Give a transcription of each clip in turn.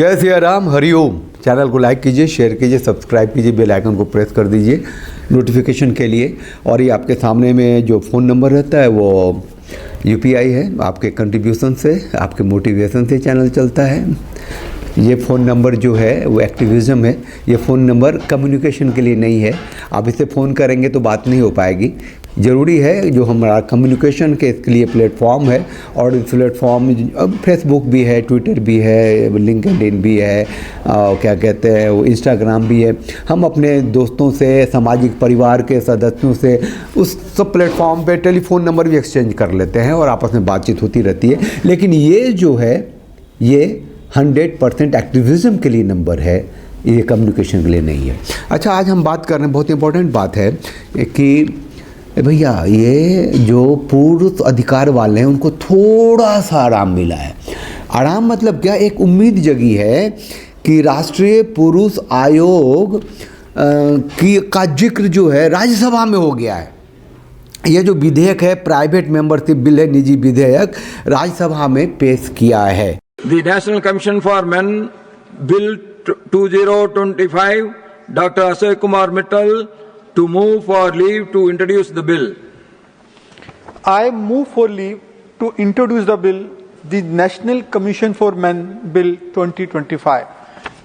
जय सिया राम, हरिओम। चैनल को लाइक कीजिए, शेयर कीजिए, सब्सक्राइब कीजिए, बेल आइकन को प्रेस कर दीजिए नोटिफिकेशन के लिए। और ये आपके सामने में जो फ़ोन नंबर रहता है वो यूपीआई है। आपके कंट्रीब्यूशन से, आपके मोटिवेशन से चैनल चलता है। ये फ़ोन नंबर जो है वो एक्टिविज़म है। ये फ़ोन नंबर कम्युनिकेशन के लिए नहीं है। आप इसे फ़ोन करेंगे तो बात नहीं हो पाएगी। ज़रूरी है जो हमारा कम्युनिकेशन के इसके लिए प्लेटफॉर्म है। और इस प्लेटफॉर्म अब फेसबुक भी है, ट्विटर भी है, लिंक्डइन भी है, क्या कहते हैं वो इंस्टाग्राम भी है। हम अपने दोस्तों से, सामाजिक परिवार के सदस्यों से उस सब प्लेटफॉर्म पे टेलीफ़ोन नंबर भी एक्सचेंज कर लेते हैं और आपस में बातचीत होती रहती है। लेकिन ये जो है ये 100% एक्टिविज़म के लिए नंबर है, ये कम्युनिकेशन के लिए नहीं है। अच्छा, आज हम बात कर रहे हैं, बहुत इंपॉर्टेंट बात है कि भैया ये जो पुरुष अधिकार वाले हैं उनको थोड़ा सा आराम मिला है। आराम मतलब क्या, एक उम्मीद जगी है कि राष्ट्रीय पुरुष आयोग का जिक्र जो है राज्यसभा में हो गया है। ये जो विधेयक है, प्राइवेट मेंबरशिप बिल है, निजी विधेयक, राज्यसभा में पेश किया है। The National Commission for Men Bill 2025, Dr. Ashok Kumar Mittal, to move for leave to introduce the bill. I move for leave to introduce the bill, the National Commission for Men Bill 2025.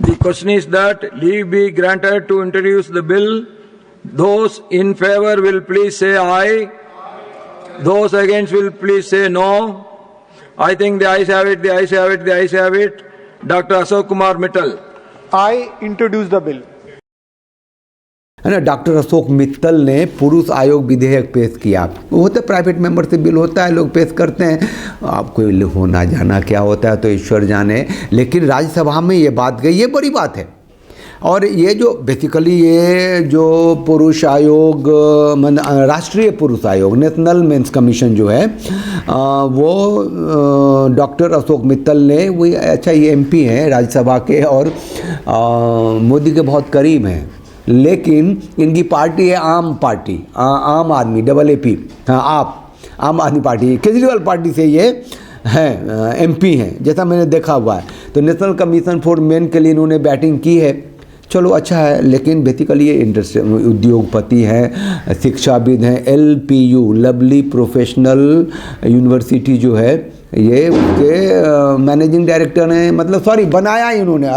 The question is that leave be granted to introduce the bill. Those in favor will please say aye. Those against will please say no. I think the ayes have it, the ayes have it, the ayes have it. Dr. Ashok Kumar Mittal. I introduce the bill. है ना, doctor Ashok Mittal ने पुरुष आयोग विधेयक पेश किया। वो होता है प्राइवेट मेंबरशिप बिल होता है, लोग पेश करते हैं। आपको होना जाना क्या होता है तो ईश्वर जाने, लेकिन राज्यसभा में ये बात गई, ये बड़ी बात है। और ये जो बेसिकली ये जो पुरुष आयोग, राष्ट्रीय पुरुष आयोग, नेशनल मेंस कमीशन जो है वो डॉक्टर अशोक मित्तल ने, वो अच्छा ये एमपी हैं राज्यसभा के और मोदी के बहुत करीब हैं। लेकिन इनकी पार्टी है आम पार्टी, आम आदमी, AAP, हाँ आप आम आदमी पार्टी, केजरीवाल पार्टी से ये हैं, एमपी हैं जैसा मैंने देखा हुआ है। तो नेशनल कमीशन फॉर मेन के लिए इन्होंने बैटिंग की है, चलो अच्छा है। लेकिन बेसिकली ये इंडस्ट्री उद्योगपति हैं, शिक्षाविद हैं। LPU लवली प्रोफेशनल यूनिवर्सिटी जो है ये उसके मैनेजिंग डायरेक्टर हैं, मतलब सॉरी बनाया इन्होंने,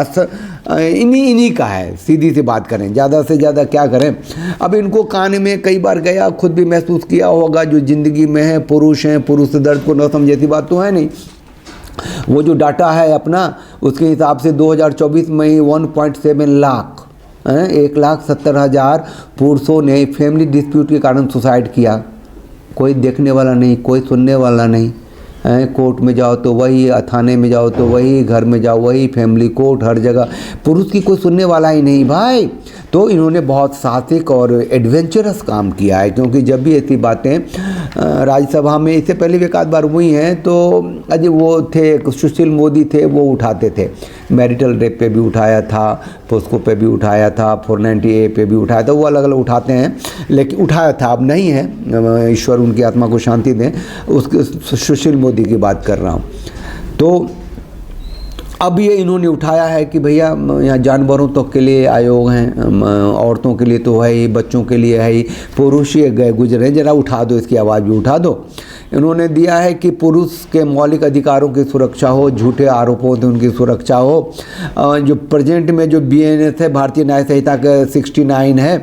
इन्हीं का है। सीधी सी बात करें, ज़्यादा से ज़्यादा क्या करें। अब इनको कान में कई बार गया, खुद भी महसूस किया होगा, जो ज़िंदगी में है पुरुष हैं, पुरुष दर्द को न समझे, ऐसी बात तो है नहीं। वो जो डाटा है अपना, उसके हिसाब से 2024 में ही 1.7 लाख 1,70,000 पुरुषों ने फैमिली डिस्प्यूट के कारण सुसाइड किया। कोई देखने वाला नहीं, कोई सुनने वाला नहीं। कोर्ट में जाओ तो वही, थाने में जाओ तो वही, घर में जाओ वही, फैमिली कोर्ट, हर जगह पुरुष की कोई सुनने वाला ही नहीं भाई। तो इन्होंने बहुत साहसिक और एडवेंचरस काम किया है, क्योंकि जब भी ऐसी बातें राज्यसभा में, इससे पहले भी एक आध बार हुई हैं, तो अजय वो थे, सुशील मोदी थे, वो उठाते थे। मैरिटल रेप पे भी उठाया था, पोस्को पे भी उठाया था, 490A पे भी उठाया था, वो अलग अलग उठाते हैं, लेकिन उठाया था, अब नहीं है, ईश्वर उनकी आत्मा को शांति दें। उसके सुशील मोदी की बात कर रहा हूँ। तो अब ये इन्होंने उठाया है कि भैया यहाँ जानवरों तक के लिए आयोग हैं, औरतों के लिए तो है ही, बच्चों के लिए है ही, पुरुष ये गए गुजरे, जरा उठा दो, इसकी आवाज़ भी उठा दो। इन्होंने दिया है कि पुरुष के मौलिक अधिकारों की सुरक्षा हो, झूठे आरोपों से उनकी सुरक्षा हो। जो प्रेजेंट में जो BNS है, भारतीय न्याय संहिता का 69 है,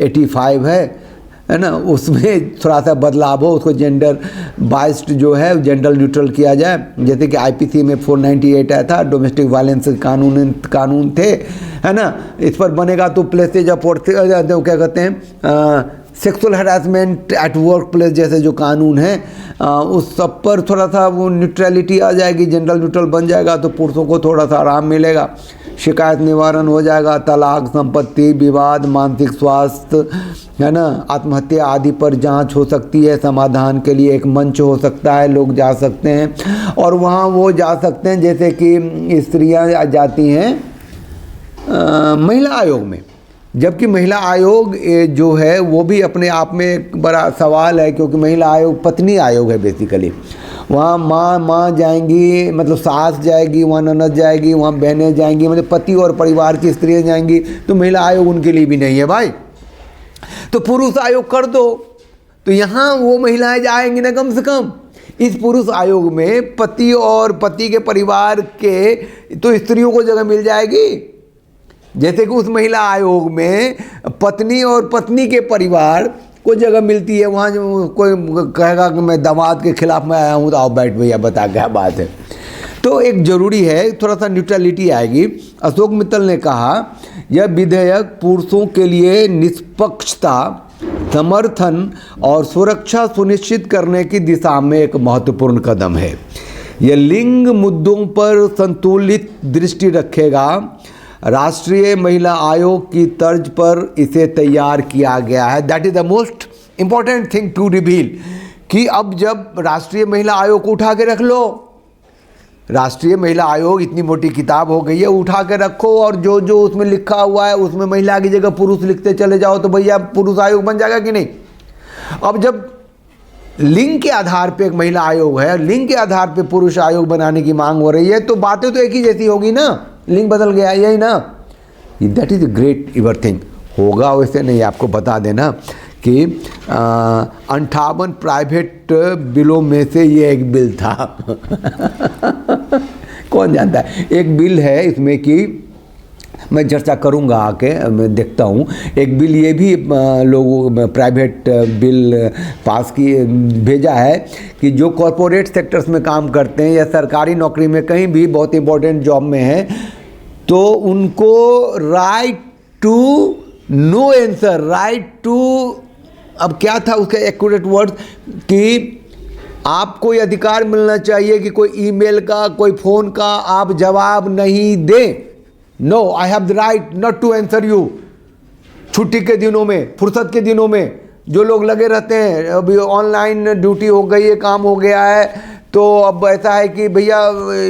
85 है ना, उसमें थोड़ा सा बदलाव हो, उसको जेंडर बाइस्ड जो है जेंडर न्यूट्रल किया जाए। जैसे कि IPC में 498 आया था, डोमेस्टिक वायलेंस कानून थे, है ना। इस पर बनेगा तो प्लेसेज ऑफ, क्या कहते हैं, sexual harassment at work place जैसे जो कानून हैं, उस सब पर थोड़ा सा वो न्यूट्रलिटी आ जाएगी, जेंडर न्यूट्रल बन जाएगा, तो पुरुषों को थोड़ा सा आराम मिलेगा, शिकायत निवारण हो जाएगा, तलाक, संपत्ति विवाद, मानसिक स्वास्थ्य, है ना, आत्महत्या आदि पर जांच हो सकती है। समाधान के लिए एक मंच हो सकता है, लोग जा सकते हैं और वहाँ वो जा सकते हैं जैसे कि स्त्रियाँ जाती हैं महिला आयोग में। जबकि महिला आयोग जो है वो भी अपने आप में एक बड़ा सवाल है, क्योंकि महिला आयोग पत्नी आयोग है बेसिकली। वहाँ माँ जाएंगी, मतलब सास जाएगी, वहाँ ननद जाएगी, वहाँ बहनें जाएंगी, मतलब पति और परिवार की स्त्रियाँ जाएंगी, तो महिला आयोग उनके लिए भी नहीं है भाई। तो पुरुष आयोग कर दो, तो यहाँ वो महिलाएं जाएंगी ना कम से कम। इस पुरुष आयोग में पति और पति के परिवार के तो स्त्रियों को जगह मिल जाएगी, जैसे कि उस महिला आयोग में पत्नी और पत्नी के परिवार को जगह मिलती है। वहाँ जो कोई कहेगा कि मैं दामाद के खिलाफ में आया हूँ, तो आओ बैठ भैया बता क्या बात है। तो एक जरूरी है, थोड़ा सा न्यूट्रलिटी आएगी। अशोक मित्तल ने कहा यह विधेयक पुरुषों के लिए निष्पक्षता, समर्थन और सुरक्षा सुनिश्चित करने की दिशा में एक महत्वपूर्ण कदम है। यह लिंग मुद्दों पर संतुलित दृष्टि रखेगा। राष्ट्रीय महिला आयोग की तर्ज पर इसे तैयार किया गया है। That is the most important thing to reveal, कि अब जब राष्ट्रीय महिला आयोग को उठा के रख लो, राष्ट्रीय महिला आयोग इतनी मोटी किताब हो गई है, उठा के रखो, और जो जो उसमें लिखा हुआ है उसमें महिला की जगह पुरुष लिखते चले जाओ, तो भैया पुरुष आयोग बन जाएगा कि नहीं। अब जब लिंग के आधार पे एक महिला आयोग है, लिंग के आधार पे पुरुष आयोग बनाने की मांग हो रही है, तो बातें तो एक ही जैसी होगी ना, लिंग बदल गया यही ना। That is great इवर thing. होगा वैसे नहीं, आपको बता देना कि 58 प्राइवेट बिलों में से ये एक बिल था। कौन जानता है, एक बिल है इसमें कि मैं चर्चा करूंगा आके, मैं देखता हूँ। एक बिल ये भी लोगों प्राइवेट बिल पास की भेजा है कि जो कॉरपोरेट सेक्टर्स में काम करते हैं या सरकारी नौकरी में कहीं भी बहुत इंपॉर्टेंट जॉब में हैं, तो उनको right to no answer, right to, अब क्या था उसका एक्यूरेट वर्ड, कि आपको ये अधिकार मिलना चाहिए कि कोई ईमेल का, कोई फ़ोन का आप जवाब नहीं दें। No, I have the right not to answer you. छुट्टी के दिनों में, फुर्सत के दिनों में जो लोग लगे रहते हैं, अभी ऑनलाइन ड्यूटी हो गई है, काम हो गया है, तो अब ऐसा है कि भैया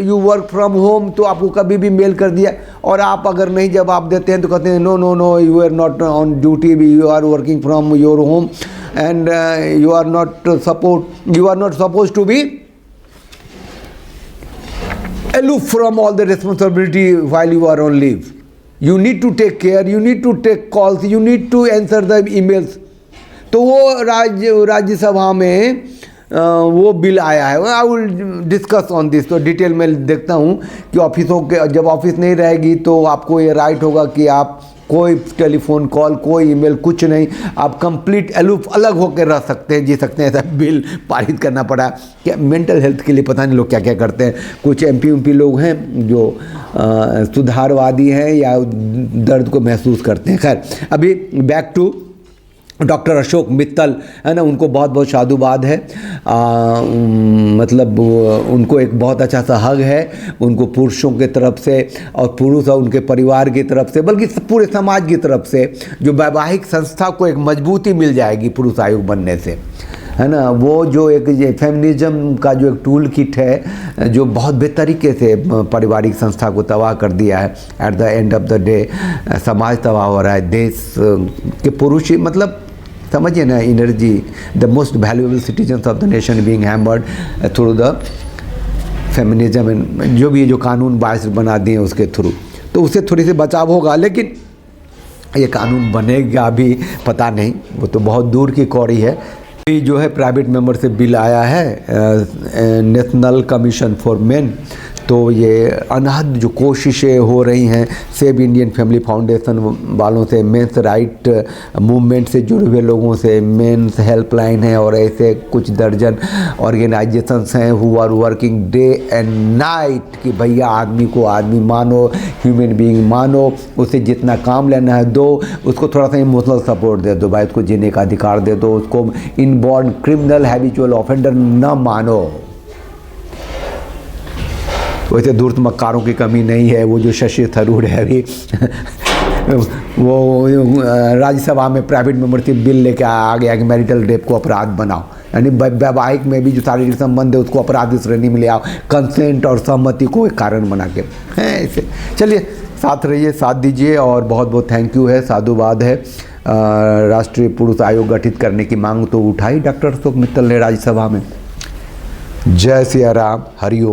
यू वर्क फ्रॉम होम, तो आपको कभी भी मेल कर दिया, और आप अगर नहीं जवाब देते हैं तो कहते हैं no no no, you are not on duty, you are working from your home and you are not suppose to be aloof from all the responsibility while you are on leave. You need to take care, you need to take calls, you need to answer the emails. तो वो राज्यसभा में वो bill आया है। I will discuss on this. तो detail में देखता हूँ कि ऑफिसों के, जब ऑफिस नहीं रहेगी तो आपको ये राइट होगा कि आप कोई टेलीफोन कॉल, कोई ईमेल, कुछ नहीं, आप कंप्लीट अलूफ अलग होकर रह सकते हैं, जी सकते हैं। ऐसा बिल पारित करना पड़ा। क्या मेंटल हेल्थ के लिए पता नहीं लोग क्या क्या करते हैं। कुछ एमपी लोग हैं जो सुधारवादी हैं या दर्द को महसूस करते हैं। खैर, अभी back to doctor Ashok Mittal, है ना, उनको बहुत बहुत साधुवाद है। मतलब उनको एक बहुत अच्छा सा हग है उनको पुरुषों के तरफ से, और पुरुष और उनके परिवार की तरफ से, बल्कि पूरे समाज की तरफ से, जो वैवाहिक संस्था को एक मजबूती मिल जाएगी पुरुष आयोग बनने से, है ना। वो जो एक फेमिनिज्म का जो एक टूल किट है, जो बहुत बेतरीके से पारिवारिक संस्था को तबाह कर दिया है। At the end of the day समाज तबाह हो रहा है, देश के पुरुष, मतलब समझिए ना, energy, the most valuable citizens of the nation being hampered through the feminism, जो भी जो कानून बायस बना दिए उसके थ्रू, तो उससे थोड़ी सी बचाव होगा। लेकिन ये कानून बनेगा भी पता नहीं, वो तो बहुत दूर की कौड़ी है। जो है प्राइवेट मेंबर से बिल आया है नेशनल कमीशन फॉर मेन, तो ये अनहद जो कोशिशें हो रही हैं सेव इंडियन फैमिली फाउंडेशन वालों से, मेंस राइट मूवमेंट से जुड़े हुए लोगों से, मेंस हेल्पलाइन है और ऐसे कुछ दर्जन ऑर्गेनाइजेशंस हैं who are working day and night कि भैया आदमी को आदमी मानो, ह्यूमन बीइंग मानो, उसे जितना काम लेना है दो, उसको थोड़ा सा इमोशनल सपोर्ट दे दो भाई, उसको जीने का अधिकार दे दो, उसको इनबॉर्न क्रिमिनल हैबिचुअल ऑफेंडर न मानो। वैसे धूर्त मक्कारों की कमी नहीं है। वो जो शशि थरूर है अभी वो राज्यसभा में प्राइवेट मेंबर से बिल लेके आ गया कि मैरिटल रेप को अपराध बनाओ, यानी वैवाहिक में भी जो शारीरिक संबंध है उसको अपराध की श्रेणी में ले आओ, कंसेंट और सहमति को एक कारण बना के हैं ऐसे। चलिए साथ रहिए, साथ दीजिए, और बहुत बहुत थैंक यू है, साधुवाद है। राष्ट्रीय पुरुष आयोग गठित करने की मांग तो उठाई डॉक्टर अशोक मित्तल ने राज्यसभा में, जय सिया राम, हरिओम।